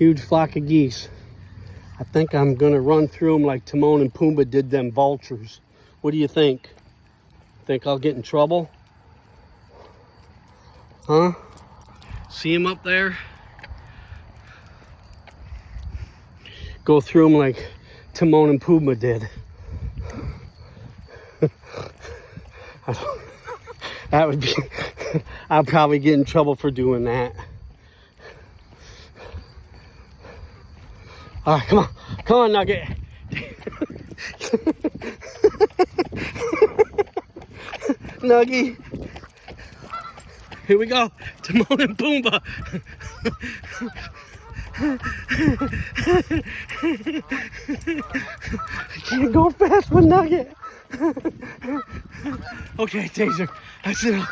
Huge flock of geese. I think I'm gonna run through them like Timon and Pumbaa did them vultures. What do you think? Think I'll get in trouble? Huh? See him up there? Go through them like Timon and Pumbaa did. That would be, I'll probably get in trouble for doing that. All right, come on, Nugget. Nuggy. Here we go, Timon and Pumbaa. I can't go fast with Nugget. Okay, Taser, that's it.